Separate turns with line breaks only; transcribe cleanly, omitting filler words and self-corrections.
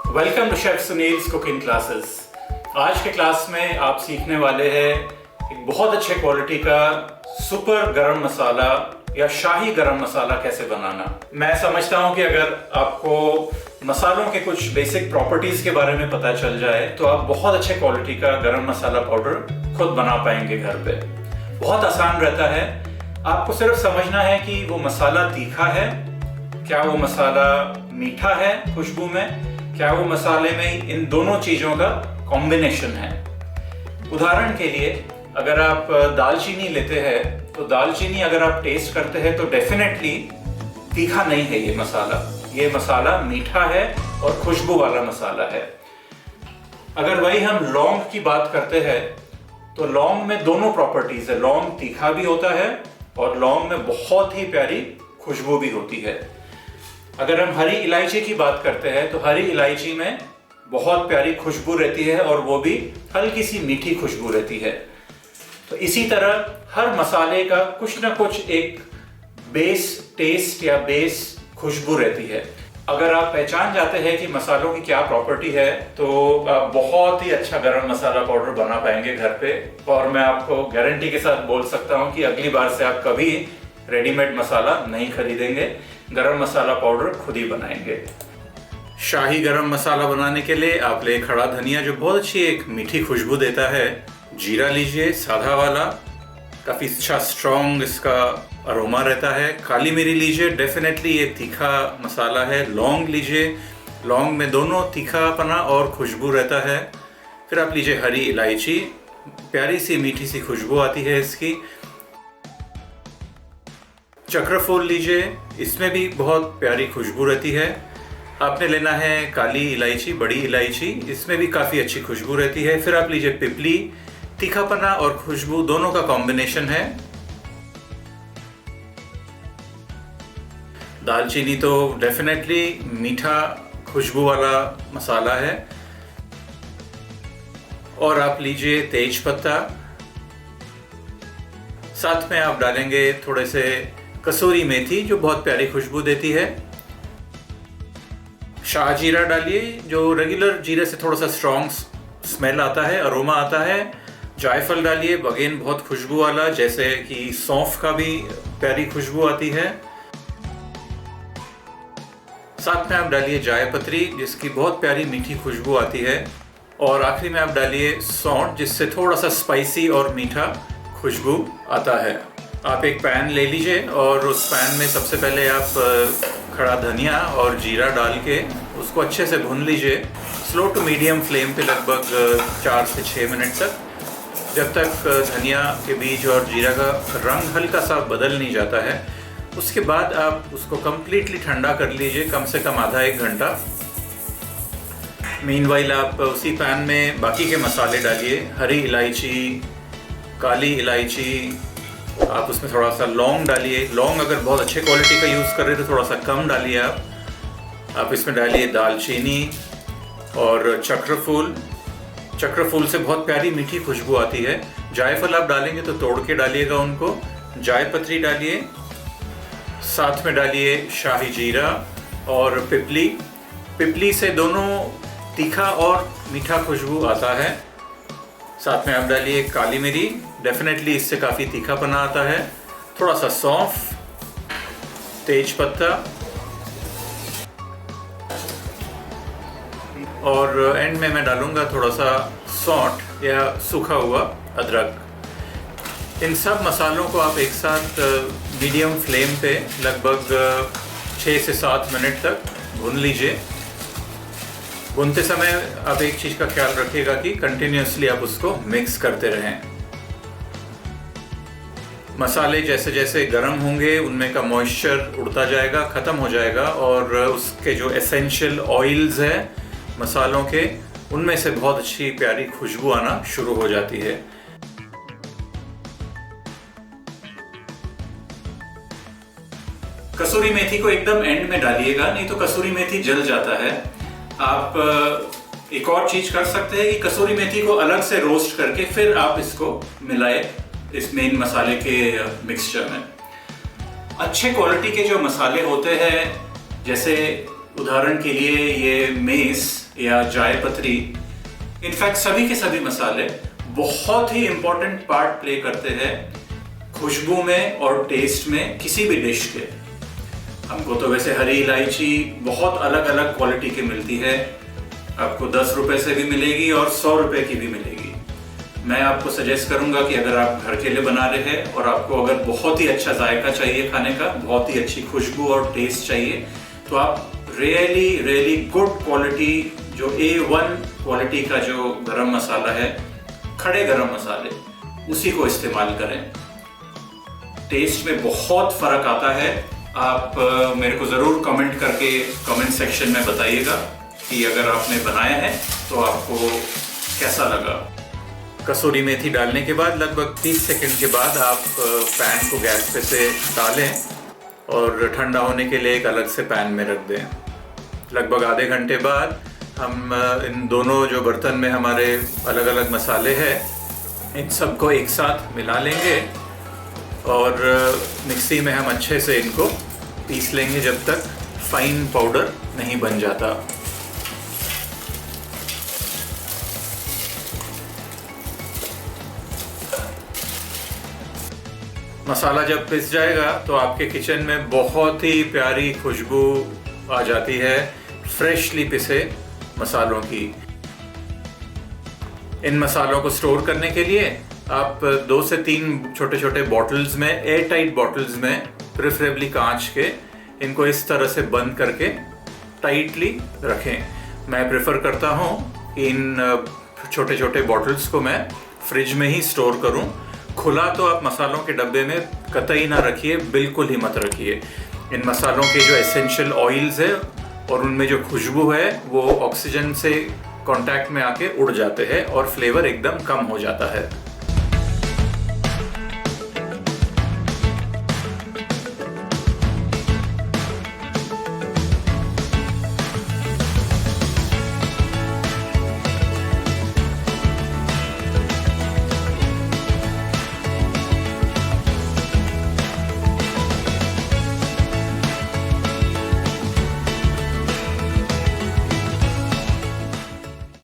Welcome to chef Sunil's cooking classes. आज के class में आप सीखने वाले हैं एक बहुत अच्छे क्वालिटी का सुपर गरम मसाला या शाही गरम मसाला कैसे बनाना। मैं समझता हूं कि अगर आपको मसालों के कुछ बेसिक प्रॉपर्टीज के बारे में पता चल जाए तो आप बहुत अच्छे क्वालिटी का गरम मसाला पाउडर खुद बना पाएंगे घर पे। बहुत आसान रहता है, आपको सिर्फ समझना है कि वो मसाला तीखा है, क्या वो मसाला मीठा है खुशबू में, क्या वो मसाले में इन दोनों चीजों का कॉम्बिनेशन है। उदाहरण के लिए अगर आप दालचीनी लेते हैं तो दालचीनी अगर आप टेस्ट करते हैं तो डेफिनेटली तीखा नहीं है ये मसाला मीठा है और खुशबू वाला मसाला है। अगर वही हम लौंग की बात करते हैं तो लौंग में दोनों प्रॉपर्टीज है, लौंग तीखा भी होता है और लौंग में बहुत ही प्यारी खुशबू भी होती है। अगर हम हरी इलायची की बात करते हैं तो हरी इलायची में बहुत प्यारी खुशबू रहती है और वो भी हल्की सी मीठी खुशबू रहती है। तो इसी तरह हर मसाले का कुछ ना कुछ एक बेस टेस्ट या बेस खुशबू रहती है। अगर आप पहचान जाते हैं कि मसालों की क्या प्रॉपर्टी है तो आप बहुत ही अच्छा गरम मसाला पाउडर बना पाएंगे घर पे। और मैं आपको गारंटी के साथ बोल सकता हूँ कि अगली बार से आप कभी रेडीमेड मसाला नहीं खरीदेंगे, गरम मसाला पाउडर खुद ही बनाएंगे। शाही गरम मसाला बनाने के लिए आप ले खड़ा धनिया जो बहुत अच्छी एक मीठी खुशबू देता है, जीरा लीजिए सादा वाला, काफ़ी अच्छा स्ट्रॉन्ग इसका अरोमा रहता है। काली मिरी लीजिए, डेफिनेटली ये तीखा मसाला है। लौंग लीजिए, लौंग में दोनों तीखापना और खुशबू रहता है। फिर आप लीजिए हरी इलायची, प्यारी सी मीठी सी खुशबू आती है इसकी। चक्रफूल लीजिए, इसमें भी बहुत प्यारी खुशबू रहती है। आपने लेना है काली इलायची, बड़ी इलायची, इसमें भी काफ़ी अच्छी खुशबू रहती है। फिर आप लीजिए पिपली, तीखापना और खुशबू दोनों का कॉम्बिनेशन है। दालचीनी तो डेफिनेटली मीठा खुशबू वाला मसाला है। और आप लीजिए तेज पत्ता, साथ में आप डालेंगे थोड़े से कसूरी मेथी जो बहुत प्यारी खुशबू देती है। शाह जीरा डालिए जो रेगुलर जीरे से थोड़ा सा स्ट्रॉन्ग स्मेल आता है, अरोमा आता है। जायफल डालिए, अगेन बहुत खुशबू वाला, जैसे कि सौंफ का भी प्यारी खुशबू आती है। साथ में आप डालिए जायपत्री जिसकी बहुत प्यारी मीठी खुशबू आती है। और आखिरी में आप डालिए सौंठ जिससे थोड़ा सा स्पाइसी और मीठा खुशबू आता है। आप एक पैन ले लीजिए और उस पैन में सबसे पहले आप खड़ा धनिया और जीरा डाल के उसको अच्छे से भून लीजिए, स्लो टू मीडियम फ्लेम पे लगभग 4 से 6 मिनट तक, जब तक धनिया के बीज और जीरा का रंग हल्का सा बदल नहीं जाता है। उसके बाद आप उसको कम्प्लीटली ठंडा कर लीजिए, कम से कम आधा 1 घंटा। मीनवाइल आप उसी पैन में बाकी के मसाले डालिए, हरी इलायची, काली इलायची, आप उसमें थोड़ा सा लौंग डालिए। लौंग अगर बहुत अच्छे क्वालिटी का यूज़ कर रहे हैं तो थोड़ा सा कम डालिए आप इसमें डालिए दालचीनी और चक्रफूल से बहुत प्यारी मीठी खुशबू आती है। जायफल आप डालेंगे तो तोड़ के डालिएगा उनको। जायपत्री डालिए, साथ में डालिए शाही जीरा और पिपली से दोनों तीखा और मीठा खुशबू आता है। साथ में आप डालिए काली मिरी, डेफिनेटली इससे काफ़ी तीखापना आता है। थोड़ा सा सौंफ, तेज पत्ता और एंड में मैं डालूंगा थोड़ा सा सौंठ या सूखा हुआ अदरक। इन सब मसालों को आप एक साथ मीडियम फ्लेम पे लगभग 6 से 7 मिनट तक भून लीजिए। भूनते समय आप एक चीज़ का ख्याल रखिएगा कि कंटिन्यूसली आप उसको मिक्स करते रहें। मसाले जैसे जैसे गर्म होंगे उनमें का मॉइस्चर उड़ता जाएगा, ख़त्म हो जाएगा और उसके जो एसेंशियल ऑयल्स हैं मसालों के, उनमें से बहुत अच्छी प्यारी खुशबू आना शुरू हो जाती है। कसूरी मेथी को एकदम एंड में डालिएगा, नहीं तो कसूरी मेथी जल जाता है। आप एक और चीज कर सकते हैं कि कसूरी मेथी को अलग से रोस्ट करके फिर आप इसको मिलाए इस मेन मसाले के मिक्सचर में। अच्छे क्वालिटी के जो मसाले होते हैं जैसे उदाहरण के लिए ये मेस या जायपत्री, इनफैक्ट सभी के सभी मसाले बहुत ही इंपॉर्टेंट पार्ट प्ले करते हैं खुशबू में और टेस्ट में किसी भी डिश के। हमको तो वैसे हरी इलायची बहुत अलग अलग क्वालिटी की मिलती है, आपको 10 रुपए से भी मिलेगी और 100 रुपए की भी मिलेगी। मैं आपको सजेस्ट करूंगा कि अगर आप घर के लिए बना रहे हैं और आपको अगर बहुत ही अच्छा जायका चाहिए खाने का, बहुत ही अच्छी खुशबू और टेस्ट चाहिए, तो आप रियली गुड क्वालिटी जो A1 क्वालिटी का जो गरम मसाला है, खड़े गरम मसाले, उसी को इस्तेमाल करें। टेस्ट में बहुत फर्क आता है। आप मेरे को ज़रूर कमेंट करके कमेंट सेक्शन में बताइएगा कि अगर आपने बनाया है तो आपको कैसा लगा। कसूरी मेथी डालने के बाद लगभग 30 सेकंड के बाद आप पैन को गैस पे से डालें और ठंडा होने के लिए एक अलग से पैन में रख दें। लगभग आधे घंटे बाद हम इन दोनों जो बर्तन में हमारे अलग अलग मसाले हैं, इन सबको एक साथ मिला लेंगे और मिक्सी में हम अच्छे से इनको पीस लेंगे जब तक फाइन पाउडर नहीं बन जाता। मसाला जब पिस जाएगा तो आपके किचन में बहुत ही प्यारी खुशबू आ जाती है फ्रेशली पिसे मसालों की। इन मसालों को स्टोर करने के लिए आप 2 से 3 छोटे छोटे बॉटल्स में, एयर टाइट बॉटल्स में, प्रेफरेबली कांच के, इनको इस तरह से बंद करके टाइटली रखें। मैं प्रेफर करता हूँ कि इन छोटे छोटे बॉटल्स को मैं फ्रिज में ही स्टोर करूँ। खुला तो आप मसालों के डब्बे में कतई ना रखिए, बिल्कुल ही मत रखिए। इन मसालों के जो एसेंशियल ऑयल्स है और उनमें जो खुशबू है वो ऑक्सीजन से कांटेक्ट में आके उड़ जाते हैं और फ्लेवर एकदम कम हो जाता है।